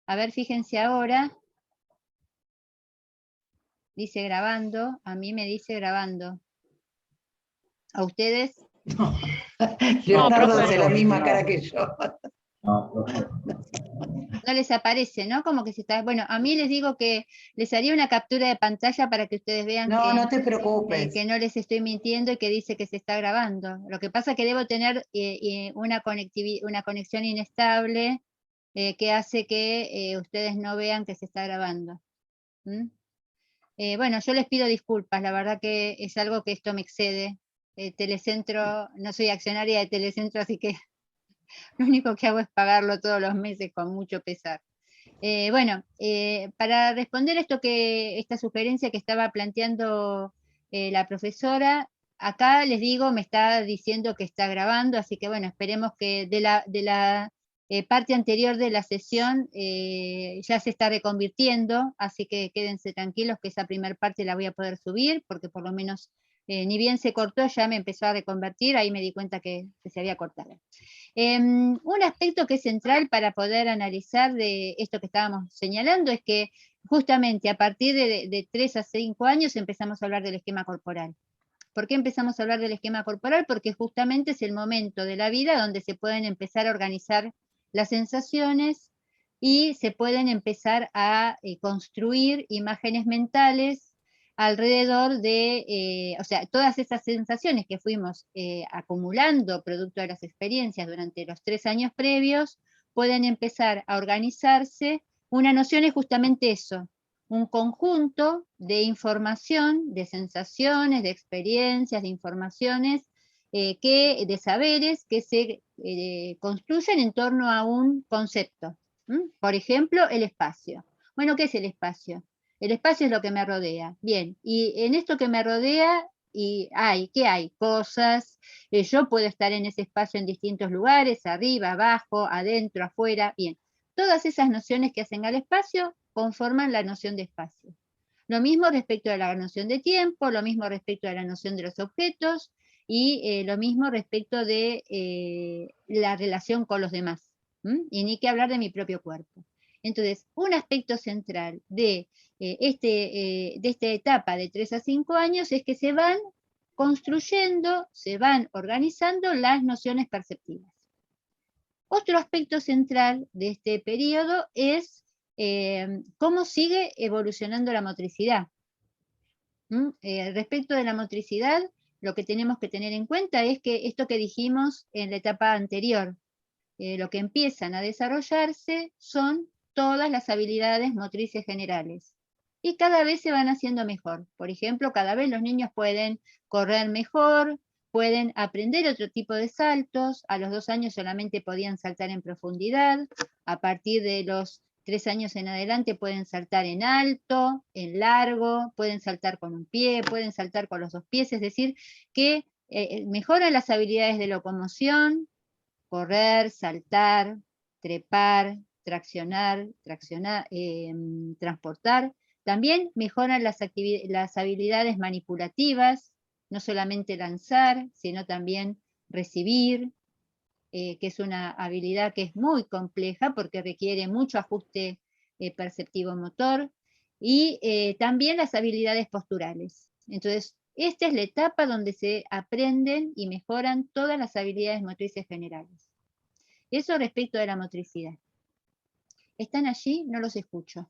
A ver, fíjense ahora. Dice grabando, a mí me dice grabando. ¿A ustedes? No, Leonardo profe. hace la misma cara que yo. No, profe. No les aparece, ¿no? Como que se está... Bueno, a mí les digo que les haría una captura de pantalla para que ustedes vean No, no te preocupes. que no les estoy mintiendo y que dice que se está grabando. Lo que pasa es que debo tener una conexión inestable que hace que ustedes no vean que se está grabando. ¿Mm? Bueno, yo les pido disculpas, la verdad que es algo que esto me excede. Telecentro, no soy accionaria de Telecentro, así que lo único que hago es pagarlo todos los meses con mucho pesar. Bueno, para responder esta sugerencia que estaba planteando la profesora, acá les digo, me está diciendo que está grabando, así que bueno, esperemos que de la parte anterior de la sesión ya se está reconvirtiendo, así que quédense tranquilos que esa primera parte la voy a poder subir, porque por lo menos ni bien se cortó, ya me empezó a reconvertir, ahí me di cuenta que se había cortado. Un aspecto que es central para poder analizar de esto que estábamos señalando es que justamente a partir de 3 a 5 años empezamos a hablar del esquema corporal. ¿Por qué empezamos a hablar del esquema corporal? Porque justamente es el momento de la vida donde se pueden empezar a organizar las sensaciones y se pueden empezar a construir imágenes mentales alrededor de, o sea, todas esas sensaciones que fuimos acumulando producto de las experiencias durante los 3 años previos, pueden empezar a organizarse. Una noción es justamente eso, un conjunto de información, de sensaciones, de experiencias, de informaciones, de saberes que se construyen en torno a un concepto. Por ejemplo, el espacio. Bueno, ¿qué es el espacio? El espacio es lo que me rodea. Bien, y en esto que me rodea, ¿qué hay? Cosas, yo puedo estar en ese espacio en distintos lugares, arriba, abajo, adentro, afuera, bien. Todas esas nociones que hacen al espacio conforman la noción de espacio. Lo mismo respecto a la noción de tiempo, lo mismo respecto a la noción de los objetos, y lo mismo respecto de la relación con los demás. Y ni que hablar de mi propio cuerpo. Entonces, un aspecto central de esta etapa de 3 a 5 años es que se van construyendo, se van organizando las nociones perceptivas. Otro aspecto central de este periodo es cómo sigue evolucionando la motricidad. Respecto de la motricidad, lo que tenemos que tener en cuenta es que esto que dijimos en la etapa anterior, lo que empiezan a desarrollarse son todas las habilidades motrices generales. Y cada vez se van haciendo mejor. Por ejemplo, cada vez los niños pueden correr mejor, pueden aprender otro tipo de saltos. A los 2 años solamente podían saltar en profundidad. A partir de los 3 años en adelante pueden saltar en alto, en largo, pueden saltar con un pie, pueden saltar con los 2 pies. Es decir, que mejoran las habilidades de locomoción, correr, saltar, trepar, traccionar, transportar. También mejoran las habilidades manipulativas, no solamente lanzar, sino también recibir, que es una habilidad que es muy compleja porque requiere mucho ajuste perceptivo motor, y también las habilidades posturales. Entonces, esta es la etapa donde se aprenden y mejoran todas las habilidades motrices generales. Eso respecto de la motricidad. ¿Están allí? No los escucho.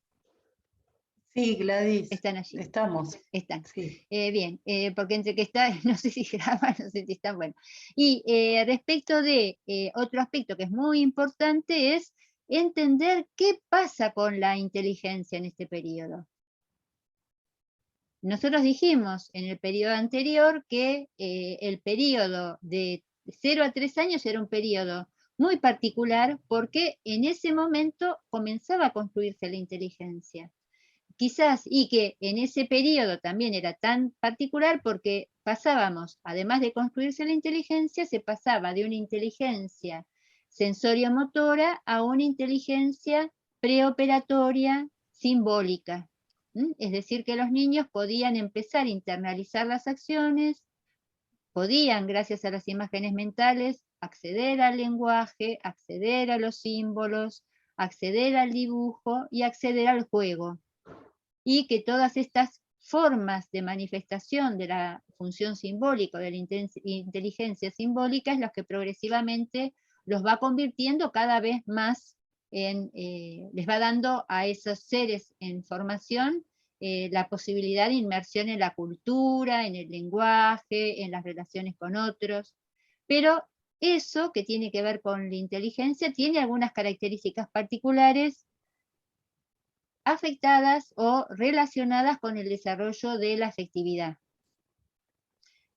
Sí, Gladys. Están allí. Estamos. Están. Sí. Bien, porque entre que está, no sé si graban, no sé si están, bueno. Y respecto de otro aspecto que es muy importante es entender qué pasa con la inteligencia en este periodo. Nosotros dijimos en el periodo anterior que el periodo de 0 a 3 años era un periodo muy particular porque en ese momento comenzaba a construirse la inteligencia. Quizás, y que en ese periodo también era tan particular porque pasábamos, además de construirse la inteligencia, se pasaba de una inteligencia sensorio-motora a una inteligencia preoperatoria simbólica. Es decir, que los niños podían empezar a internalizar las acciones, podían, gracias a las imágenes mentales, acceder al lenguaje, acceder a los símbolos, acceder al dibujo y acceder al juego. Y que todas estas formas de manifestación de la función simbólica, de la inteligencia simbólica, es lo que progresivamente los va convirtiendo cada vez más en, les va dando a esos seres en formación la posibilidad de inmersión en la cultura, en el lenguaje, en las relaciones con otros. Pero eso que tiene que ver con la inteligencia tiene algunas características particulares afectadas o relacionadas con el desarrollo de la afectividad.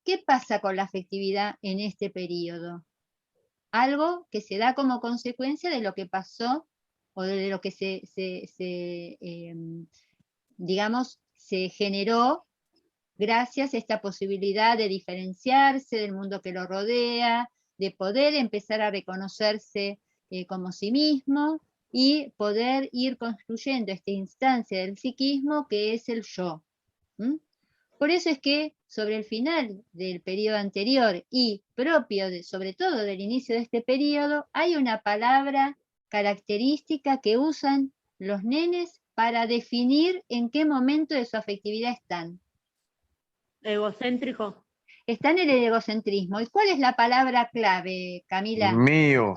¿Qué pasa con la afectividad en este periodo? Algo que se da como consecuencia de lo que pasó o de lo que digamos, se generó gracias a esta posibilidad de diferenciarse del mundo que lo rodea, de poder empezar a reconocerse como sí mismo y poder ir construyendo esta instancia del psiquismo que es el yo. ¿Mm? Por eso es que sobre el final del periodo anterior y propio, sobre todo del inicio de este periodo, hay una palabra característica que usan los nenes para definir en qué momento de su afectividad están. Egocéntrico. Está en el egocentrismo. ¿Y cuál es la palabra clave, Camila? Mío.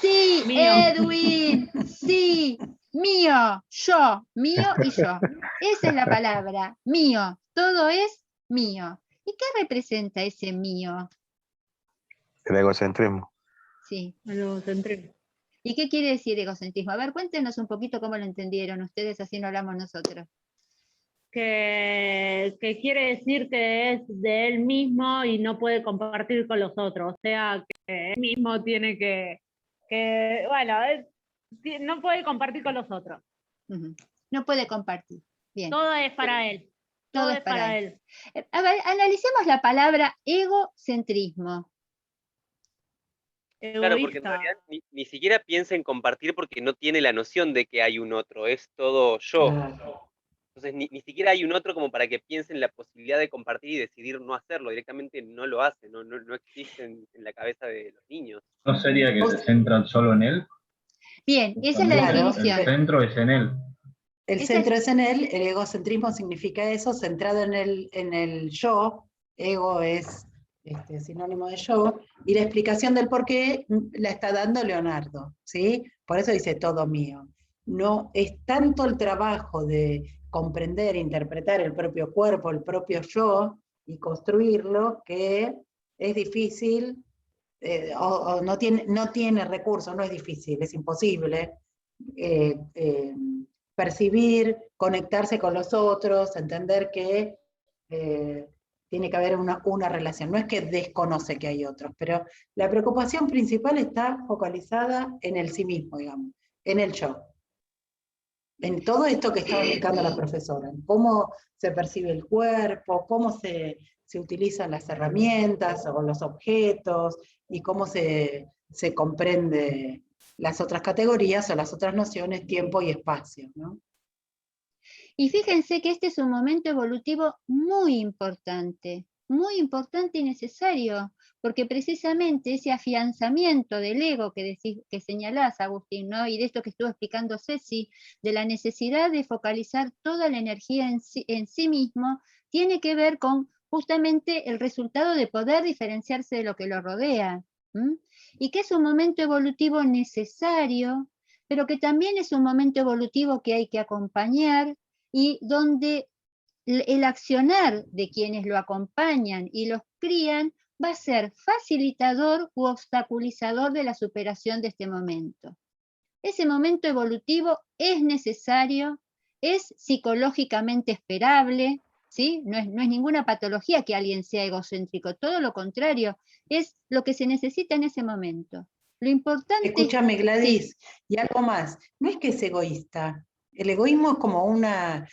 Sí, Mío. Edwin, sí, mío, yo, mío y yo. Esa es la palabra, mío, todo es mío. ¿Y qué representa ese mío? El egocentrismo. Sí. El egocéntrico. ¿Y qué quiere decir egocentrismo? A ver, cuéntenos un poquito cómo lo entendieron ustedes, así no hablamos nosotros. Que quiere decir que es de él mismo y no puede compartir con los otros. O sea, que él mismo tiene bueno, no puede compartir con los otros. No puede compartir. Bien. Todo es para él. Todo es para él. A ver, analicemos la palabra egocentrismo. Claro, porque en realidad ni siquiera piensa en compartir porque no tiene la noción de que hay un otro, es todo yo. Claro. Entonces ni siquiera hay un otro como para que piense en la posibilidad de compartir y decidir no hacerlo, directamente no lo hace, no existe en la cabeza de los niños. ¿No sería que se centran solo en él? Bien, esa es la Claro. definición. El centro es en él. El Esa centro es en él, el egocentrismo significa eso, centrado en el yo, ego es sinónimo de yo, y la explicación del por qué la está dando Leonardo, ¿sí? Por eso dice todo mío. No es tanto el trabajo de comprender, interpretar el propio cuerpo, el propio yo, y construirlo, que es difícil, o no tiene recursos, no es difícil, es imposible, percibir, conectarse con los otros, entender que tiene que haber una relación. No es que desconoce que hay otros, pero la preocupación principal está focalizada en el sí mismo, digamos, en el yo. En todo esto que estaba explicando la profesora, en cómo se percibe el cuerpo, cómo se utilizan las herramientas o los objetos, y cómo se comprende las otras categorías o las otras nociones, tiempo y espacio, ¿no? Y fíjense que este es un momento evolutivo muy importante y necesario, porque precisamente ese afianzamiento del ego que señalás, Agustín, ¿no? Y de esto que estuvo explicando Ceci, de la necesidad de focalizar toda la energía en sí mismo, tiene que ver con justamente el resultado de poder diferenciarse de lo que lo rodea. Y que es un momento evolutivo necesario, pero que también es un momento evolutivo que hay que acompañar, y donde el accionar de quienes lo acompañan y los crían va a ser facilitador u obstaculizador de la superación de este momento. Ese momento evolutivo es necesario, es psicológicamente esperable, ¿sí? No es ninguna patología que alguien sea egocéntrico, todo lo contrario, es lo que se necesita en ese momento. Lo importante Escúchame, Gladys, sí. Y algo más, no es que es egoísta. El egoísmo es como una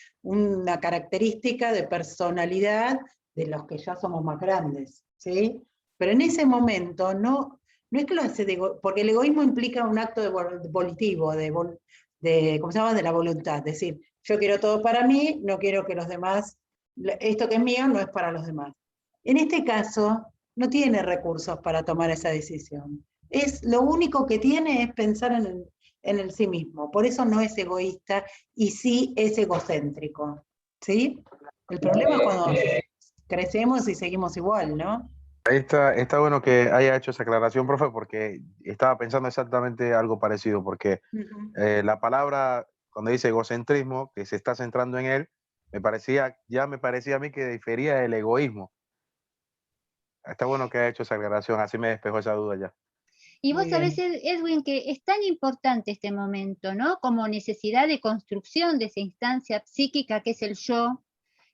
característica de personalidad de los que ya somos más grandes, ¿sí? Pero en ese momento no es que lo hace porque el egoísmo implica un acto volitivo, ¿cómo se llama? De la voluntad. Es decir, yo quiero todo para mí, no quiero que los demás, esto que es mío no es para los demás. En este caso, no tiene recursos para tomar esa decisión. Lo único que tiene es pensar en el sí mismo. Por eso no es egoísta y sí es egocéntrico. ¿Sí? El problema es cuando crecemos y seguimos igual, ¿no? Ahí está bueno que haya hecho esa aclaración, profe, porque estaba pensando exactamente algo parecido, porque Ujú. la palabra, cuando dice egocentrismo, que se está centrando en él, ya me parecía a mí que difería del egoísmo. Está bueno que haya hecho esa aclaración, así me despejó esa duda ya. Y Muy vos sabés, bien. Edwin, que es tan importante este momento, ¿no? Como necesidad de construcción de esa instancia psíquica que es el yo,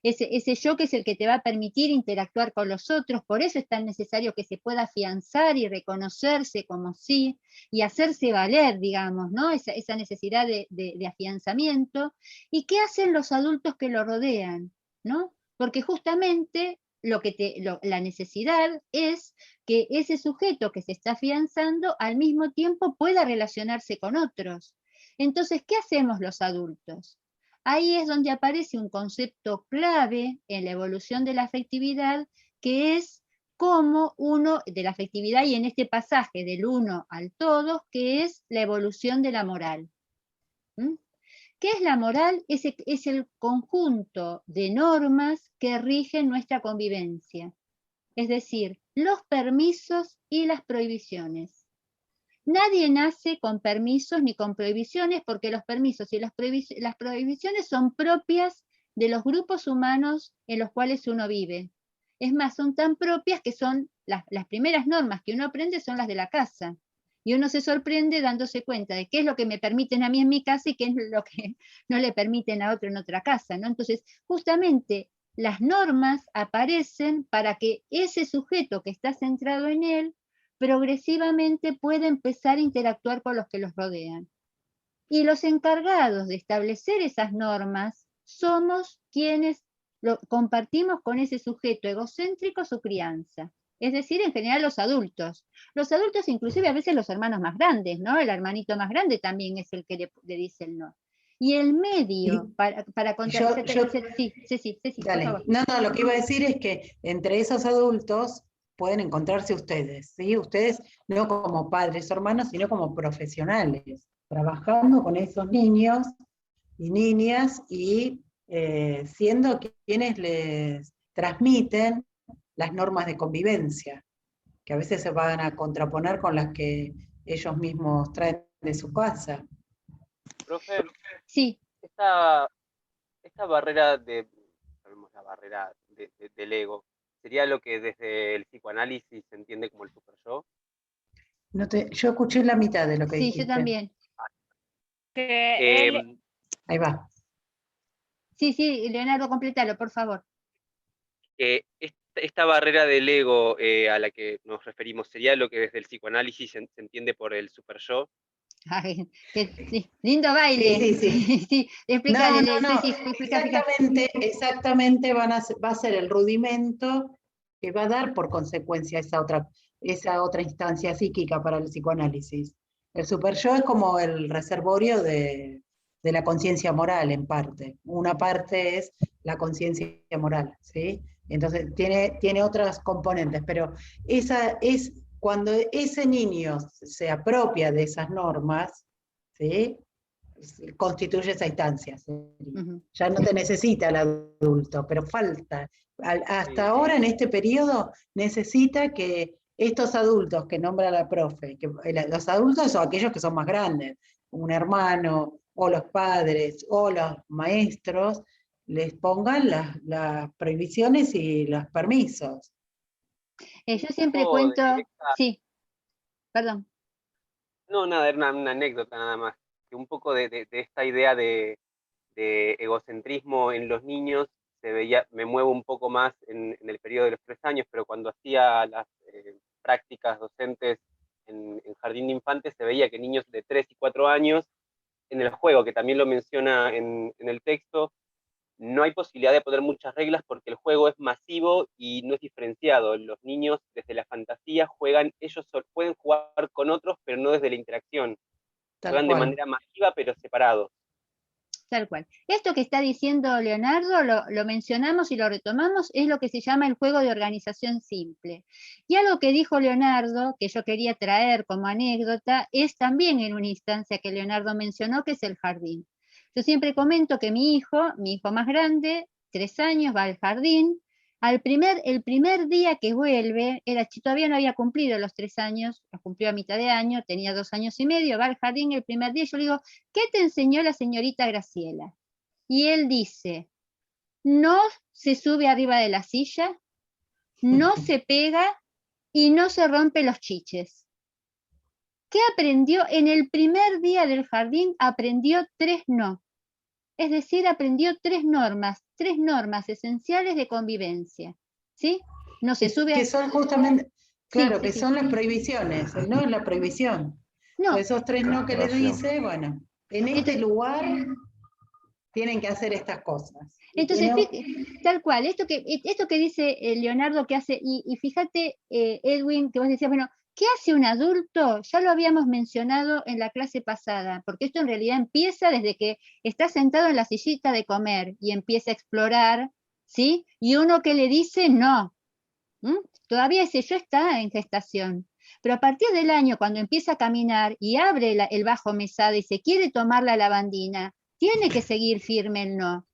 ese yo que es el que te va a permitir interactuar con los otros, por eso es tan necesario que se pueda afianzar y reconocerse como sí, y hacerse valer, digamos, ¿no? Esa necesidad de afianzamiento. ¿Y qué hacen los adultos que lo rodean? ¿No? Porque justamente la necesidad es que ese sujeto que se está afianzando al mismo tiempo pueda relacionarse con otros. Entonces, ¿qué hacemos los adultos? Ahí es donde aparece un concepto clave en la evolución de la afectividad, que es cómo uno, de la afectividad y en este pasaje del uno al todos, que es la evolución de la moral. ¿Mm? ¿Qué es la moral? Es el conjunto de normas que rigen nuestra convivencia, es decir, los permisos y las prohibiciones. Nadie nace con permisos ni con prohibiciones porque los permisos y las prohibiciones son propias de los grupos humanos en los cuales uno vive. Es más, son tan propias que son las primeras normas que uno aprende son las de la casa. Y uno se sorprende dándose cuenta de qué es lo que me permiten a mí en mi casa y qué es lo que no le permiten a otro en otra casa, ¿no? Entonces, justamente las normas aparecen para que ese sujeto que está centrado en él progresivamente puede empezar a interactuar con los que los rodean. Y los encargados de establecer esas normas somos quienes compartimos con ese sujeto egocéntrico su crianza. Es decir, en general los adultos. Los adultos, inclusive a veces los hermanos más grandes, ¿no? El hermanito más grande también es el que le dice el no. Y el medio para contar... Sí, por Dale. favor. No, lo que iba a decir es que entre esos adultos pueden encontrarse ustedes, ¿sí? Ustedes no como padres o hermanos, sino como profesionales, trabajando con esos niños y niñas y siendo quienes les transmiten las normas de convivencia, que a veces se van a contraponer con las que ellos mismos traen de su casa. Profe, Sí, esta, esta barrera sabemos la barrera del ego, ¿sería lo que desde el psicoanálisis se entiende como el super yo? Yo escuché la mitad de lo que sí, yo dijiste. también. Que él, Ahí va. Sí, Leonardo, complétalo, por favor. Esta barrera del ego a la que nos referimos, ¿sería lo que desde el psicoanálisis se entiende por el super yo? Ay, sí, lindo baile. Sí. Sí, No, explícale, sí, explica. Exactamente va a ser el rudimento que va a dar por consecuencia esa otra instancia psíquica para el psicoanálisis. El superyo es como el reservorio de la conciencia moral en parte. Una parte es la conciencia moral, ¿sí? Entonces tiene otras componentes, pero esa es cuando ese niño se apropia de esas normas, ¿sí? Constituye esa instancia. Ujú. Ya no te necesita el adulto, pero falta. Hasta ahora, en este periodo, necesita que estos adultos que nombra la profe, los adultos son aquellos que son más grandes, un hermano, o los padres, o los maestros, les pongan las prohibiciones y los permisos. Yo siempre Oh, cuento, sí, perdón. no, nada, era una anécdota nada más, que un poco de esta idea de egocentrismo en los niños se veía, me muevo un poco más en el periodo de los 3 años, pero cuando hacía las prácticas docentes en jardín de infantes se veía que niños de 3 y 4 años, en el juego, que también lo menciona en el texto, no hay posibilidad de poner muchas reglas porque el juego es masivo y no es diferenciado. Los niños desde la fantasía juegan, ellos pueden jugar con otros, pero no desde la interacción. Tal Juegan de cual. manera masiva, pero separados. Tal cual. Esto que está diciendo Leonardo, lo mencionamos y lo retomamos, es lo que se llama el juego de organización simple. Y algo que dijo Leonardo, que yo quería traer como anécdota, es también en una instancia que Leonardo mencionó, que es el jardín. Yo siempre comento que mi hijo más grande, 3 años, va al jardín. El primer día que vuelve, todavía no había cumplido los 3 años, los cumplió a mitad de año, tenía 2 años y medio, va al jardín el primer día, y yo le digo, ¿qué te enseñó la señorita Graciela? Y él dice, no se sube arriba de la silla, no se pega y no se rompe los chiches. ¿Qué aprendió? En el primer día del jardín aprendió 3 no. Es decir, aprendió 3 normas esenciales de convivencia, ¿sí? No se sube que son justamente, claro, Sí, que sí. son las prohibiciones, el no es la prohibición. No, Pues esos 3 no que le Relación. dice, bueno, en este lugar tienen que hacer estas cosas. entonces, No, tal cual, esto que dice Leonardo que hace, y fíjate, Edwin, que vos decías, bueno, ¿qué hace un adulto? Ya lo habíamos mencionado en la clase pasada, porque esto en realidad empieza desde que está sentado en la sillita de comer y empieza a explorar, ¿sí? Y uno que le dice no. Todavía ese yo está en gestación. Pero a partir del año, cuando empieza a caminar y abre el bajo mesada y se quiere tomar la lavandina, tiene que seguir firme el no.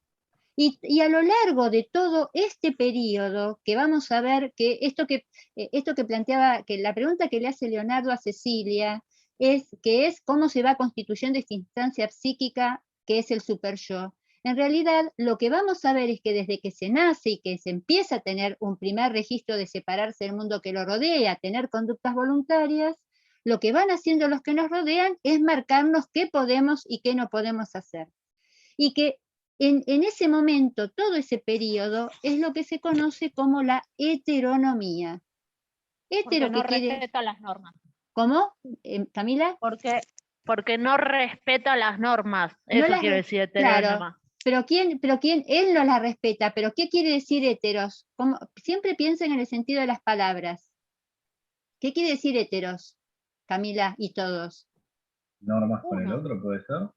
Y a lo largo de todo este periodo, que vamos a ver que esto que planteaba, que la pregunta que le hace Leonardo a Cecilia, es cómo se va constituyendo esta instancia psíquica que es el superyo. En realidad, lo que vamos a ver es que desde que se nace y que se empieza a tener un primer registro de separarse del mundo que lo rodea, tener conductas voluntarias, lo que van haciendo los que nos rodean es marcarnos qué podemos y qué no podemos hacer. Y que en ese momento, todo ese periodo, es lo que se conoce como la heteronomía. Porque no respeta las normas. ¿Cómo, Camila? Porque no respeta las normas. No Eso quiere decir heterónoma. Claro, pero quién, él no las respeta, pero ¿qué quiere decir heteros? Siempre piensen en el sentido de las palabras. ¿Qué quiere decir heteros, Camila y todos? Normas con el otro, ¿puede ser?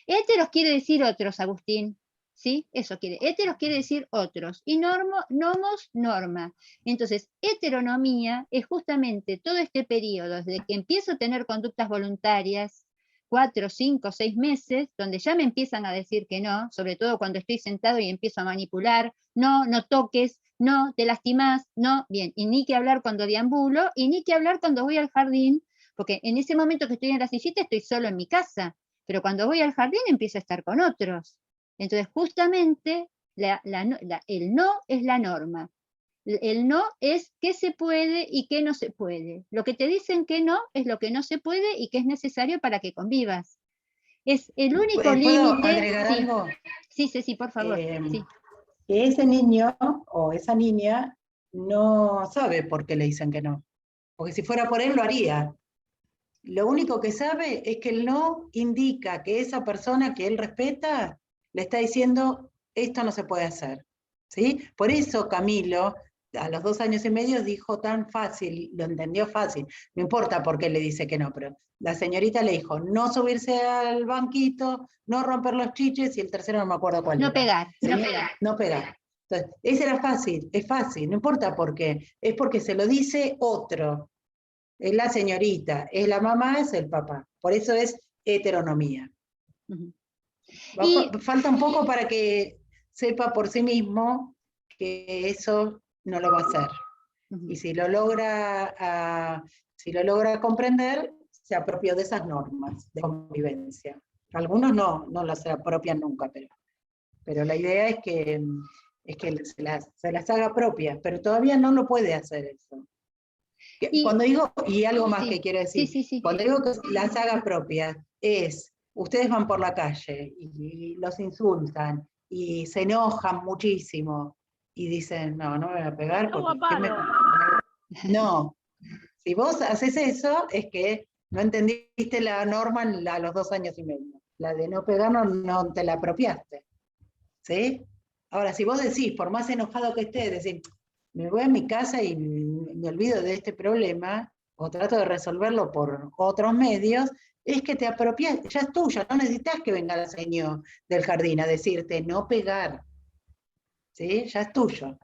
Heteros quiere decir otros, Agustín. ¿Sí? Eso quiere. Heteros quiere decir otros. Y nomos, norma. Entonces, heteronomía es justamente todo este periodo, desde que empiezo a tener conductas voluntarias, 4, 5, 6 meses, donde ya me empiezan a decir que no, sobre todo cuando estoy sentado y empiezo a manipular, no toques, no, te lastimás, no, bien, y ni que hablar cuando deambulo, y ni que hablar cuando voy al jardín, porque en ese momento que estoy en la sillita estoy solo en mi casa, pero cuando voy al jardín empiezo a estar con otros. Entonces, justamente, el no es la norma. El no es qué se puede y qué no se puede. Lo que te dicen que no es lo que no se puede y que es necesario para que convivas. Es el único límite. ¿Puedo agregar algo? Sí, por favor. Sí. Que ese niño o esa niña no sabe por qué le dicen que no. Porque si fuera por él lo haría. Lo único que sabe es que el no indica que esa persona que él respeta le está diciendo esto no se puede hacer. ¿Sí? Por eso Camilo, a los 2 años y medio, dijo tan fácil, lo entendió fácil. No importa por qué le dice que no, pero la señorita le dijo no subirse al banquito, no romper los chiches, y el tercero no me acuerdo cuál No era. pegar, ¿Sí? no pegar. No pegar. Entonces, ese era fácil, es fácil, no importa por qué. Es porque se lo dice otro. Es la señorita, es la mamá, es el papá. Por eso es heteronomía. Falta un poco para que sepa por sí mismo que eso no lo va a hacer. Y si lo logra comprender, se apropió de esas normas de convivencia. Algunos no las apropian nunca, pero la idea es que se las haga propias, pero todavía no lo puede hacer eso. Cuando digo, y algo más que quiero decir, cuando digo que las haga propias, ustedes van por la calle y los insultan y se enojan muchísimo y dicen, no me voy a pegar porque... No, si vos haces eso es que no entendiste la norma a los 2 años y medio. La de no pegar no te la apropiaste. ¿Sí? Ahora, si vos decís, por más enojado que estés, decís, me voy a mi casa y me olvido de este problema, o trato de resolverlo por otros medios, es que te apropias, ya es tuya, no necesitas que venga el señor del jardín a decirte no pegar, ¿sí? Ya es tuyo.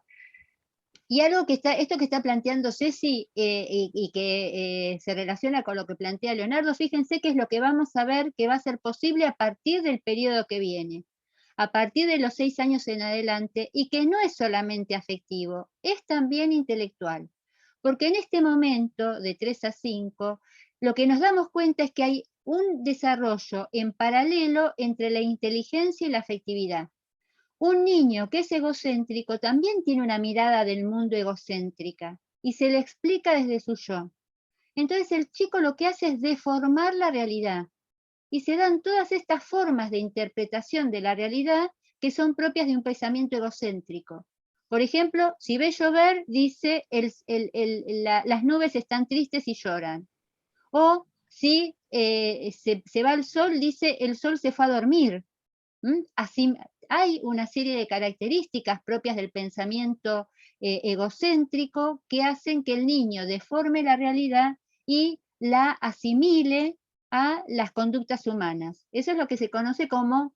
Y algo que esto que está planteando Ceci y que se relaciona con lo que plantea Leonardo, fíjense que es lo que vamos a ver que va a ser posible a partir del periodo que viene, a partir de los 6 años en adelante, y que no es solamente afectivo, es también intelectual. Porque en este momento, de 3 a 5, lo que nos damos cuenta es que hay un desarrollo en paralelo entre la inteligencia y la afectividad. Un niño que es egocéntrico también tiene una mirada del mundo egocéntrica y se le explica desde su yo. Entonces el chico lo que hace es deformar la realidad y se dan todas estas formas de interpretación de la realidad que son propias de un pensamiento egocéntrico. Por ejemplo, si ve llover, dice las nubes están tristes y lloran. O si se va el sol, dice el sol se fue a dormir. Así, hay una serie de características propias del pensamiento egocéntrico que hacen que el niño deforme la realidad y la asimile a las conductas humanas. Eso es lo que se conoce como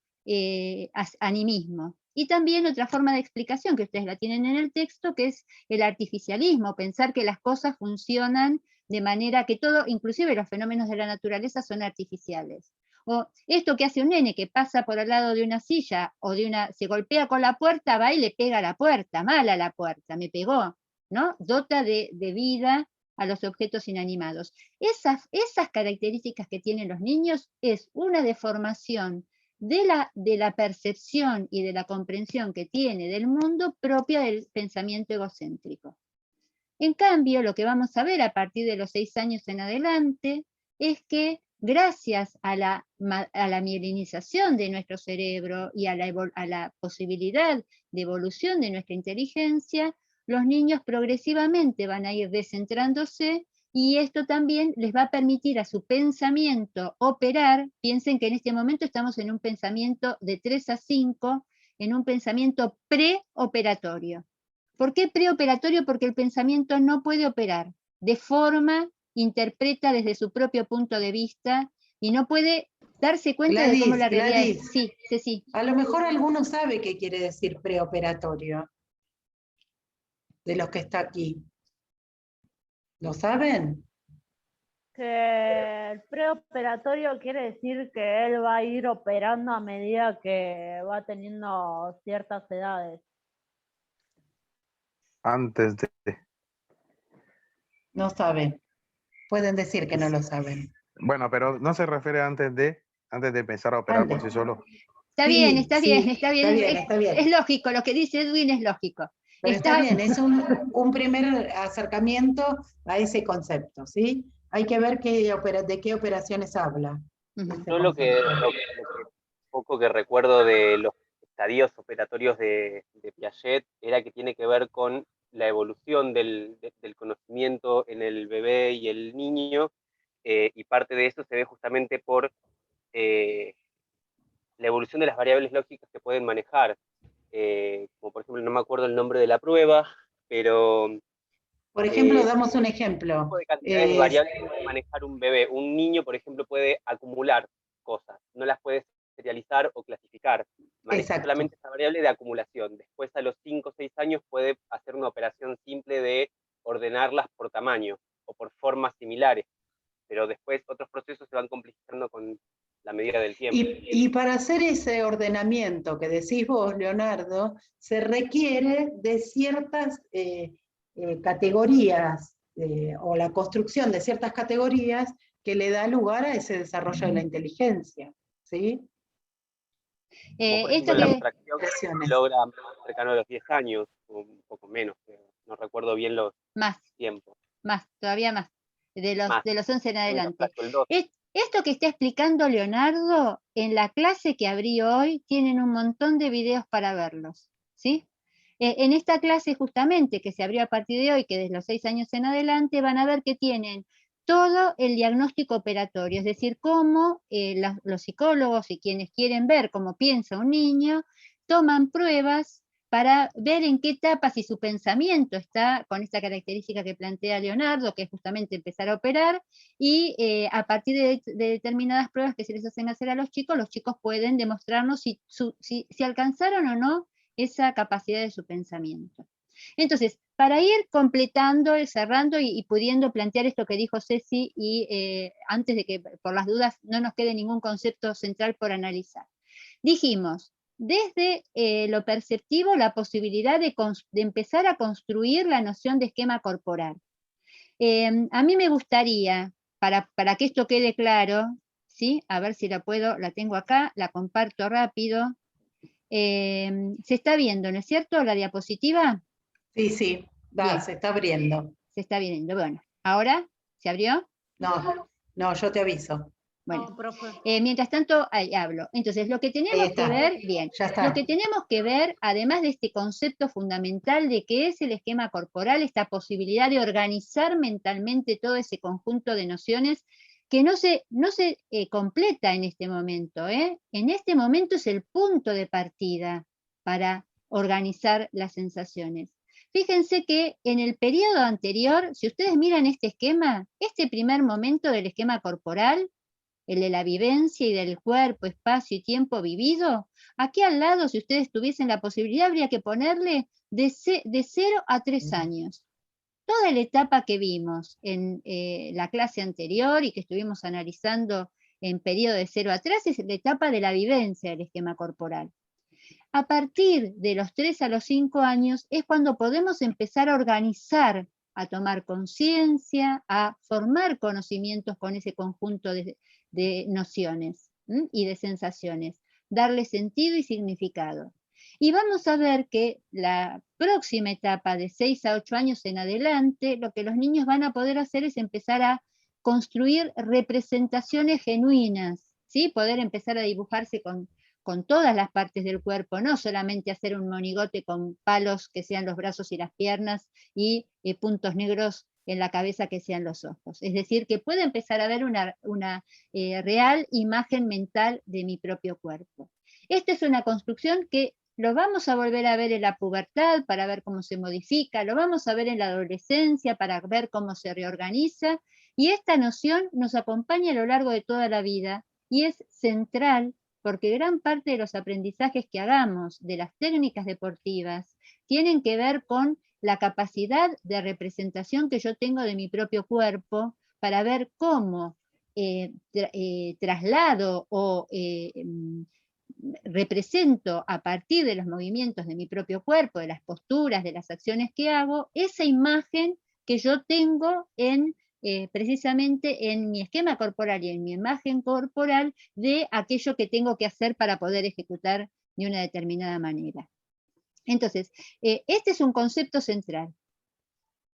animismo. Y también otra forma de explicación que ustedes la tienen en el texto, que es el artificialismo, pensar que las cosas funcionan de manera que todo, inclusive los fenómenos de la naturaleza, son artificiales. O esto que hace un nene que pasa por al lado de una silla o se golpea con la puerta, va y le pega a la puerta, mal a la puerta, me pegó, ¿no? Dota de vida a los objetos inanimados. Esas características que tienen los niños es una deformación de la percepción y de la comprensión que tiene del mundo propia del pensamiento egocéntrico. En cambio, lo que vamos a ver a partir de los 6 años en adelante es que gracias a la mielinización de nuestro cerebro y a la posibilidad de evolución de nuestra inteligencia, los niños progresivamente van a ir descentrándose y esto también les va a permitir a su pensamiento operar. Piensen que en este momento estamos en un pensamiento de 3 a 5, en un pensamiento preoperatorio. ¿Por qué preoperatorio? Porque el pensamiento no puede operar, deforma, interpreta desde su propio punto de vista y no puede darse cuenta de cómo la realidad es. Sí, sí. A lo mejor alguno sabe qué quiere decir preoperatorio, de los que está aquí. ¿Lo saben? Que el preoperatorio quiere decir que él va a ir operando a medida que va teniendo ciertas edades. Antes de... No saben. Pueden decir que no lo saben. Bueno, pero no se refiere antes de empezar a operar por sí solo. Está Sí, bien, está sí, bien, está bien. está bien. Es lógico, lo que dice Edwin es lógico. Pero está bien, es un primer acercamiento a ese concepto, ¿sí? Hay que ver de qué operaciones habla. Yo lo que poco que recuerdo de los estadios operatorios de Piaget era que tiene que ver con la evolución del conocimiento en el bebé y el niño, y parte de eso se ve justamente por la evolución de las variables lógicas que pueden manejar, como por ejemplo, no me acuerdo el nombre de la prueba, pero... Por ejemplo, damos un ejemplo. De cantidades variables que puede manejar un bebé. Un niño, por ejemplo, puede acumular cosas, no las puede serializar o clasificar. Maneja solamente esa variable de acumulación. Después, a los 5 o 6 años, puede hacer una operación simple de ordenarlas por tamaño o por formas similares. Pero después otros procesos se van complejizando con la medida del tiempo. Y para hacer ese ordenamiento que decís vos, Leonardo, se requiere de ciertas categorías o la construcción de ciertas categorías que le da lugar a ese desarrollo de la inteligencia, ¿sí? Esto la abstracción que se logra cercano a los 10 años, o un poco menos, no recuerdo bien los tiempos. Todavía más, de los 11 en adelante. Bueno, esto que está explicando Leonardo, en la clase que abrí hoy, tienen un montón de videos para verlos, ¿sí? En esta clase justamente, que se abrió a partir de hoy, que desde los 6 años en adelante, van a ver que tienen todo el diagnóstico operatorio, es decir, cómo los psicólogos y quienes quieren ver cómo piensa un niño, toman pruebas para ver en qué etapa, si su pensamiento está con esta característica que plantea Leonardo, que es justamente empezar a operar, y a partir de determinadas pruebas que se les hacen hacer a los chicos pueden demostrarnos si alcanzaron o no esa capacidad de su pensamiento. Entonces, para ir completando, cerrando y pudiendo plantear esto que dijo Ceci, y antes de que por las dudas no nos quede ningún concepto central por analizar. Dijimos, desde lo perceptivo, la posibilidad de empezar a construir la noción de esquema corporal. A mí me gustaría, para que esto quede claro, ¿sí? A ver si la tengo acá, la comparto rápido. Se está viendo, ¿no es cierto?, la diapositiva. Sí, sí, Bien. se está abriendo. Se está viendo, bueno. ¿Ahora? ¿Se abrió? No, yo te aviso. Bueno, No, profe. mientras tanto, ahí hablo. Entonces, lo que tenemos que ver, bien, Ya está. lo que tenemos que ver, además de este concepto fundamental de qué es el esquema corporal, esta posibilidad de organizar mentalmente todo ese conjunto de nociones que no se completa en este momento. En este momento es el punto de partida para organizar las sensaciones. Fíjense que en el periodo anterior, si ustedes miran este esquema, este primer momento del esquema corporal, el de la vivencia y del cuerpo, espacio y tiempo vivido, aquí al lado, si ustedes tuviesen la posibilidad, habría que ponerle de 0 a 3 años. Toda la etapa que vimos en la clase anterior y que estuvimos analizando en periodo de 0 a 3 es la etapa de la vivencia del esquema corporal. A partir de los 3 a los 5 años es cuando podemos empezar a organizar, a tomar conciencia, a formar conocimientos con ese conjunto de nociones y de sensaciones, darle sentido y significado. Y vamos a ver que la próxima etapa de 6 a 8 años en adelante, lo que los niños van a poder hacer es empezar a construir representaciones genuinas, ¿sí? Poder empezar a dibujarse con todas las partes del cuerpo, no solamente hacer un monigote con palos que sean los brazos y las piernas y puntos negros en la cabeza que sean los ojos. Es decir, que pueda empezar a ver una real imagen mental de mi propio cuerpo. Esta es una construcción que lo vamos a volver a ver en la pubertad para ver cómo se modifica, lo vamos a ver en la adolescencia para ver cómo se reorganiza, y esta noción nos acompaña a lo largo de toda la vida y es central porque gran parte de los aprendizajes que hagamos de las técnicas deportivas tienen que ver con la capacidad de representación que yo tengo de mi propio cuerpo para ver cómo traslado o represento a partir de los movimientos de mi propio cuerpo, de las posturas, de las acciones que hago, esa imagen que yo tengo precisamente en mi esquema corporal y en mi imagen corporal de aquello que tengo que hacer para poder ejecutar de una determinada manera. Entonces, este es un concepto central.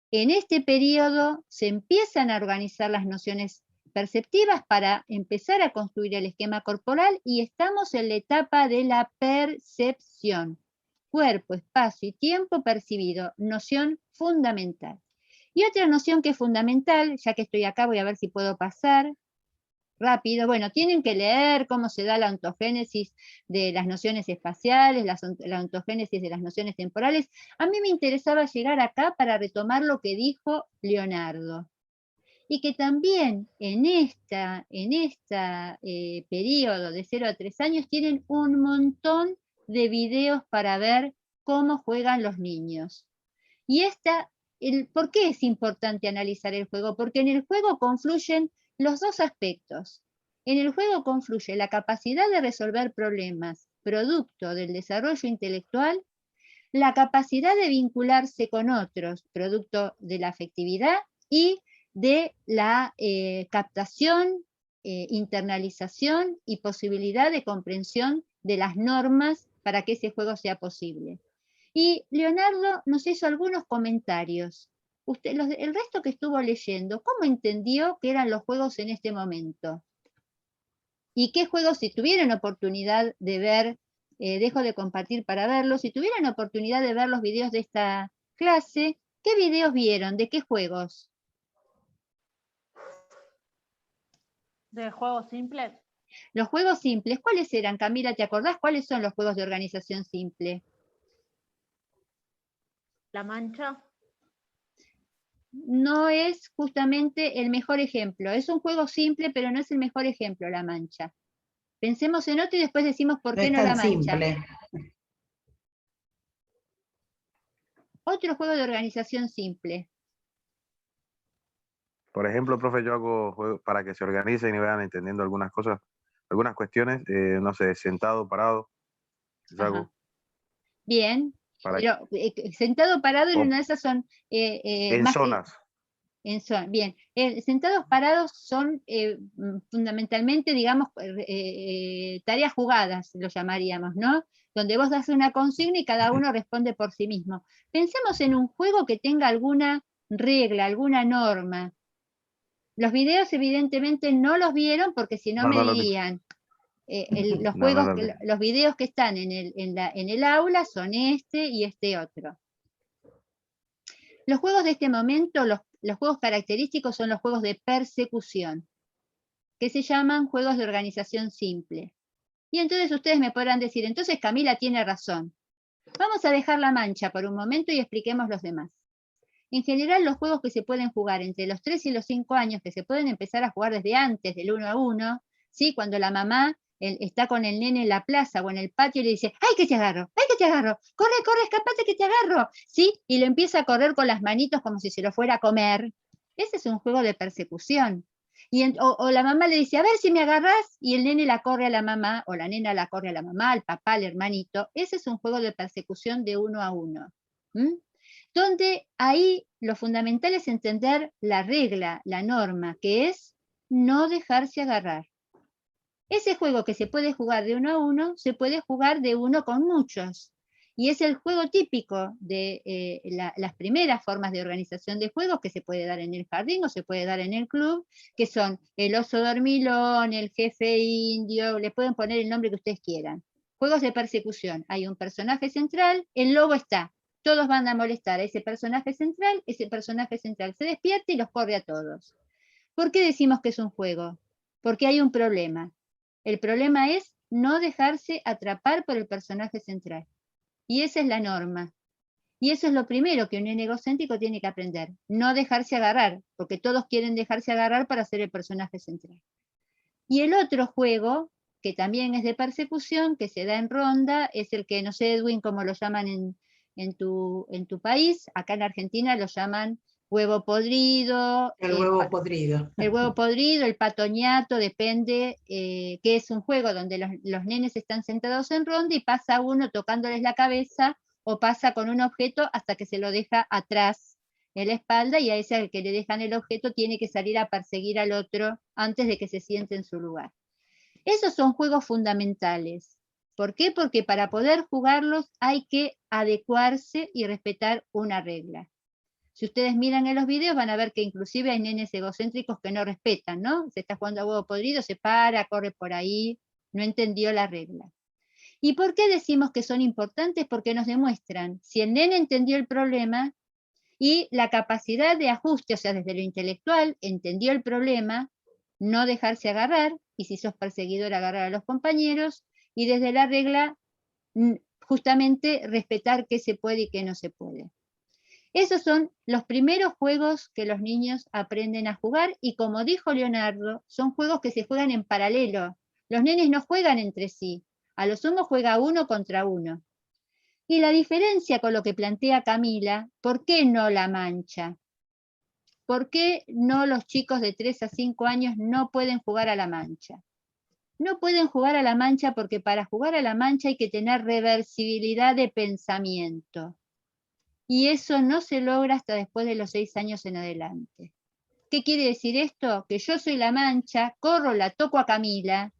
En este periodo se empiezan a organizar las nociones perceptivas para empezar a construir el esquema corporal y estamos en la etapa de la percepción. Cuerpo, espacio y tiempo percibido, noción fundamental. Y otra noción que es fundamental, ya que estoy acá voy a ver si puedo pasar rápido. Bueno, tienen que leer cómo se da la ontogénesis de las nociones espaciales, la ontogénesis de las nociones temporales. A mí me interesaba llegar acá para retomar lo que dijo Leonardo. Y que también en esta periodo de 0 a 3 años tienen un montón de videos para ver cómo juegan los niños. Y ¿por qué es importante analizar el juego? Porque en el juego confluyen los dos aspectos. En el juego confluye la capacidad de resolver problemas, producto del desarrollo intelectual, la capacidad de vincularse con otros, producto de la afectividad, y de la captación, internalización y posibilidad de comprensión de las normas para que ese juego sea posible. Y Leonardo nos hizo algunos comentarios. El resto que estuvo leyendo, ¿cómo entendió que eran los juegos en este momento? ¿Y qué juegos, si tuvieran oportunidad de ver, dejo de compartir para verlos, si tuvieran oportunidad de ver los videos de esta clase, ¿qué videos vieron? ¿De qué juegos? ¿De juegos simples? Los juegos simples, ¿cuáles eran, Camila? ¿Te acordás cuáles son los juegos de organización simple? La mancha. No es justamente el mejor ejemplo. Es un juego simple, pero no es el mejor ejemplo, la mancha. Pensemos en otro y después decimos por No qué es no la tan mancha. simple. Otro juego de organización simple. Por ejemplo, profe, yo hago juegos para que se organicen y vayan entendiendo algunas cosas, algunas cuestiones, no sé, sentado, parado. Es Ajá. algo Bien, para pero sentado parado en o una de esas son en más zonas. bien, sentados parados son fundamentalmente, digamos, tareas jugadas, lo llamaríamos, ¿no? Donde vos das una consigna y cada uno responde por sí mismo. Pensemos en un juego que tenga alguna regla, alguna norma. Los videos evidentemente no los vieron porque si no No, me no lo vi. dirían. Los No, no juegos, lo vi. los videos que están en el aula son este y este otro. Los juegos de este momento, los juegos característicos son los juegos de persecución, que se llaman juegos de organización simple. Y entonces ustedes me podrán decir, entonces Camila tiene razón. Vamos a dejar la mancha por un momento y expliquemos los demás. En general, los juegos que se pueden jugar entre los 3 y los 5 años, que se pueden empezar a jugar desde antes, del 1 a 1, ¿sí? Cuando la mamá está con el nene en la plaza o en el patio y le dice, ¡ay, que te agarro! ¡Ay, que te agarro! ¡Corre, corre, escapate que te agarro! ¿Sí? Y lo empieza a correr con las manitos como si se lo fuera a comer. Ese es un juego de persecución. O la mamá le dice, a ver si me agarras, y el nene la corre a la mamá, o la nena la corre a la mamá, al papá, al hermanito. Ese es un juego de persecución de 1 a 1. Donde ahí lo fundamental es entender la regla, la norma, que es no dejarse agarrar. Ese juego que se puede jugar de 1 a 1, se puede jugar de 1 con muchos. Y es el juego típico de las primeras formas de organización de juegos que se puede dar en el jardín o se puede dar en el club, que son el oso dormilón, el jefe indio, le pueden poner el nombre que ustedes quieran. Juegos de persecución. Hay un personaje central, el lobo está. Todos van a molestar a ese personaje central se despierta y los corre a todos. ¿Por qué decimos que es un juego? Porque hay un problema. El problema es no dejarse atrapar por el personaje central. Y esa es la norma. Y eso es lo primero que un nene egocéntrico tiene que aprender. No dejarse agarrar, porque todos quieren dejarse agarrar para ser el personaje central. Y el otro juego, que también es de persecución, que se da en ronda, es el que, no sé, Edwin, cómo lo llaman en tu país. Acá en Argentina lo llaman huevo podrido. El huevo podrido. El huevo podrido, el patoñato, depende, que es un juego donde los nenes están sentados en ronda y pasa uno tocándoles la cabeza o pasa con un objeto hasta que se lo deja atrás en la espalda y a ese al que le dejan el objeto tiene que salir a perseguir al otro antes de que se siente en su lugar. Esos son juegos fundamentales. ¿Por qué? Porque para poder jugarlos hay que adecuarse y respetar una regla. Si ustedes miran en los videos van a ver que inclusive hay nenes egocéntricos que no respetan, ¿no? Se está jugando a huevo podrido, se para, corre por ahí, no entendió la regla. ¿Y por qué decimos que son importantes? Porque nos demuestran si el nene entendió el problema y la capacidad de ajuste, o sea, desde lo intelectual, entendió el problema, no dejarse agarrar, y si sos perseguidor, agarrar a los compañeros, y desde la regla, justamente respetar qué se puede y qué no se puede. Esos son los primeros juegos que los niños aprenden a jugar y como dijo Leonardo, son juegos que se juegan en paralelo. Los nenes no juegan entre sí, a lo sumo juega 1 contra 1. Y la diferencia con lo que plantea Camila, ¿por qué no la mancha? ¿Por qué no los chicos de 3 a 5 años no pueden jugar a la mancha? No pueden jugar a la mancha porque para jugar a la mancha hay que tener reversibilidad de pensamiento. Y eso no se logra hasta después de los 6 años en adelante. ¿Qué quiere decir esto? Que yo soy la mancha, corro, la toco a Camila,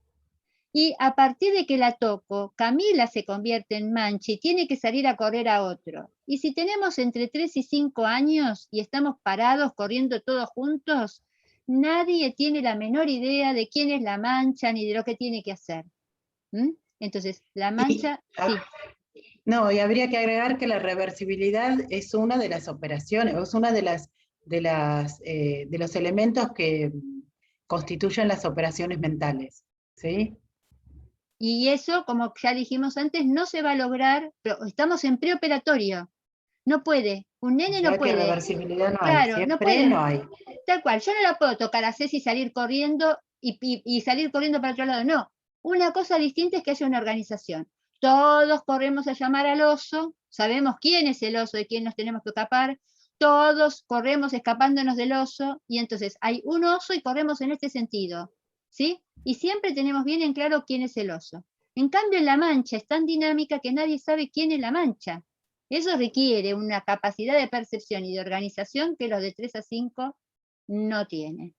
y a partir de que la toco, Camila se convierte en mancha y tiene que salir a correr a otro. Y si tenemos entre 3 y 5 años y estamos parados corriendo todos juntos, nadie tiene la menor idea de quién es la mancha ni de lo que tiene que hacer. Entonces, la mancha, sí. No, y habría que agregar que la reversibilidad es una de las operaciones, es una de los elementos que constituyen las operaciones mentales, ¿sí? Y eso, como ya dijimos antes, no se va a lograr, pero estamos en preoperatorio. No puede, un nene no Ya que puede. reversibilidad no hay, Claro, si es no pre, puede. no hay. Tal cual, yo no la puedo tocar a Ceci y salir corriendo y salir corriendo para otro lado, no. Una cosa distinta es que haya una organización. Todos corremos a llamar al oso, sabemos quién es el oso, de quién nos tenemos que escapar, todos corremos escapándonos del oso, y entonces hay un oso y corremos en este sentido, ¿sí? Y siempre tenemos bien en claro quién es el oso. En cambio, en la mancha es tan dinámica que nadie sabe quién es la mancha. Eso requiere una capacidad de percepción y de organización que los de 3 a 5 no tienen.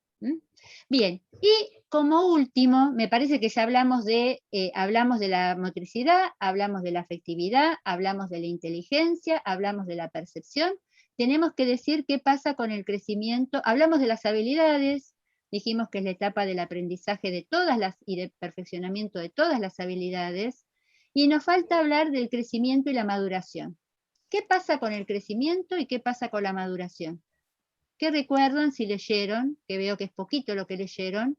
Bien, y como último, me parece que ya hablamos de la motricidad, hablamos de la afectividad, hablamos de la inteligencia, hablamos de la percepción. Tenemos que decir qué pasa con el crecimiento, hablamos de las habilidades, dijimos que es la etapa del aprendizaje de todas las y del perfeccionamiento de todas las habilidades, y nos falta hablar del crecimiento y la maduración. ¿Qué pasa con el crecimiento y qué pasa con la maduración? ¿Qué recuerdan si leyeron? Que veo que es poquito lo que leyeron.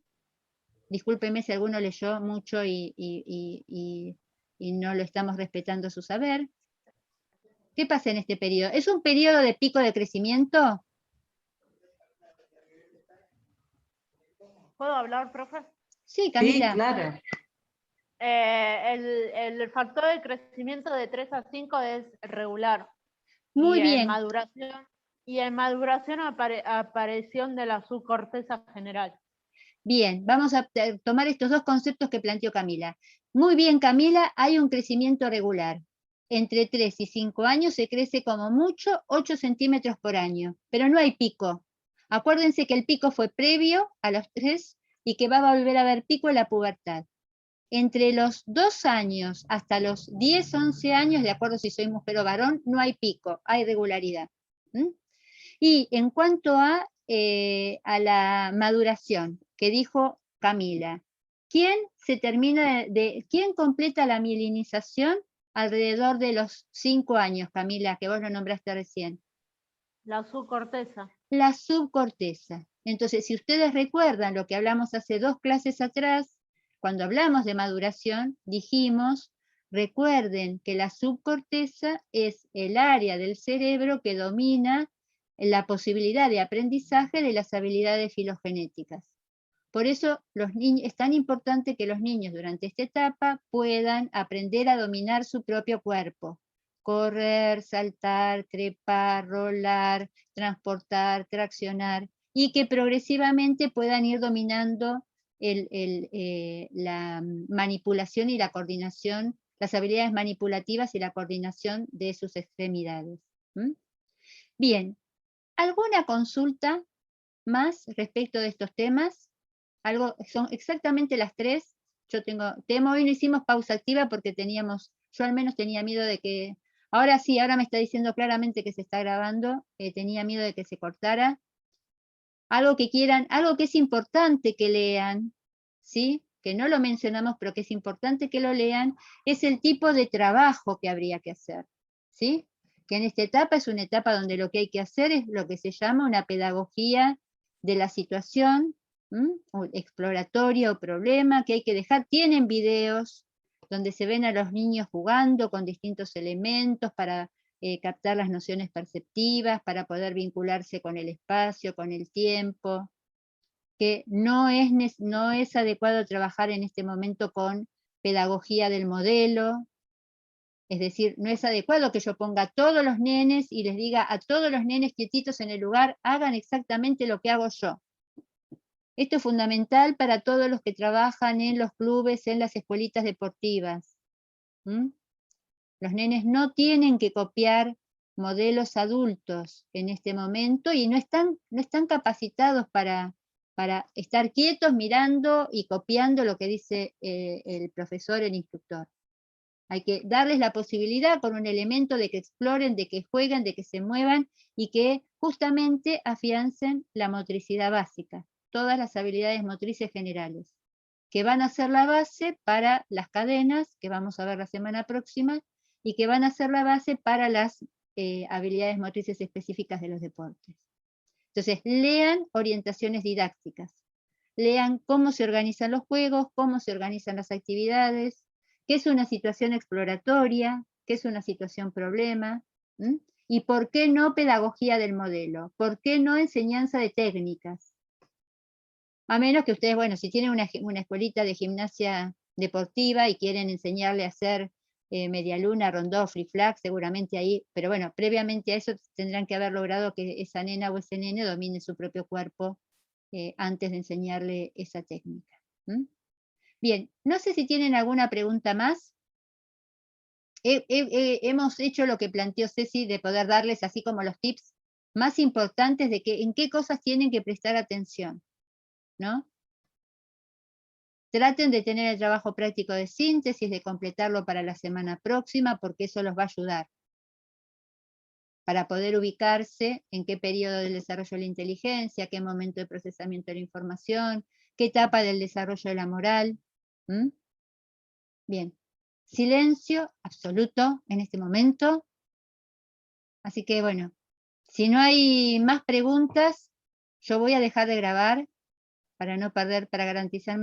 Discúlpeme si alguno leyó mucho y no lo estamos respetando su saber. ¿Qué pasa en este periodo? ¿Es un periodo de pico de crecimiento? ¿Puedo hablar, profe? Sí, Sí, Camila. claro. El factor de crecimiento de 3 a 5 es regular. Muy y bien. En maduración aparición de la subcorteza general. Bien, vamos a tomar estos dos conceptos que planteó Camila. Muy bien, Camila, hay un crecimiento regular. Entre 3 y 5 años se crece como mucho 8 centímetros por año, pero no hay pico. Acuérdense que el pico fue previo a los 3 y que va a volver a haber pico en la pubertad. Entre los 2 años hasta los 10, 11 años, de acuerdo si soy mujer o varón, no hay pico, hay regularidad. Y en cuanto a la maduración, que dijo Camila, ¿quién completa la mielinización alrededor de los 5 años, Camila, que vos lo nombraste recién? La subcorteza. La subcorteza. Entonces, si ustedes recuerdan lo que hablamos hace 2 clases atrás, cuando hablamos de maduración, dijimos, recuerden que la subcorteza es el área del cerebro que domina la posibilidad de aprendizaje de las habilidades filogenéticas. Por eso es tan importante que los niños durante esta etapa puedan aprender a dominar su propio cuerpo. Correr, saltar, trepar, rolar, transportar, traccionar, y que progresivamente puedan ir dominando la manipulación y la coordinación, las habilidades manipulativas y la coordinación de sus extremidades. Bien, ¿alguna consulta más respecto de estos temas? Son exactamente las 3. Hoy no hicimos pausa activa porque yo al menos tenía miedo de que, ahora sí, ahora me está diciendo claramente que se está grabando, tenía miedo de que se cortara. Algo que quieran, algo que es importante que lean, ¿sí? Que no lo mencionamos, pero que es importante que lo lean, es el tipo de trabajo que habría que hacer, ¿sí? Que en esta etapa es una etapa donde lo que hay que hacer es lo que se llama una pedagogía de la situación, o exploratoria o problema, que hay que dejar. Tienen videos donde se ven a los niños jugando con distintos elementos para captar las nociones perceptivas, para poder vincularse con el espacio, con el tiempo, que no es adecuado trabajar en este momento con pedagogía del modelo, es decir, no es adecuado que yo ponga a todos los nenes y les diga a todos los nenes quietitos en el lugar, hagan exactamente lo que hago yo. Esto es fundamental para todos los que trabajan en los clubes, en las escuelitas deportivas. Los nenes no tienen que copiar modelos adultos en este momento y no están capacitados para estar quietos mirando y copiando lo que dice el profesor, el instructor. Hay que darles la posibilidad con un elemento de que exploren, de que jueguen, de que se muevan y que justamente afiancen la motricidad básica, todas las habilidades motrices generales, que van a ser la base para las cadenas, que vamos a ver la semana próxima, y que van a ser la base para las habilidades motrices específicas de los deportes. Entonces, lean orientaciones didácticas, lean cómo se organizan los juegos, cómo se organizan las actividades, qué es una situación exploratoria, qué es una situación problema, ¿Y por qué no pedagogía del modelo? ¿Por qué no enseñanza de técnicas? A menos que ustedes, bueno, si tienen una escuelita de gimnasia deportiva y quieren enseñarle a hacer media luna, rondó, free flag, seguramente ahí, pero bueno, previamente a eso tendrán que haber logrado que esa nena o ese nene domine su propio cuerpo antes de enseñarle esa técnica. Bien, no sé si tienen alguna pregunta más. Hemos hecho lo que planteó Ceci de poder darles así como los tips más importantes de en qué cosas tienen que prestar atención, ¿no? Traten de tener el trabajo práctico de síntesis, de completarlo para la semana próxima, porque eso los va a ayudar para poder ubicarse en qué periodo del desarrollo de la inteligencia, qué momento de procesamiento de la información, qué etapa del desarrollo de la moral. Bien, silencio absoluto en este momento. Así que bueno, si no hay más preguntas, yo voy a dejar de grabar para no perder, para garantizarme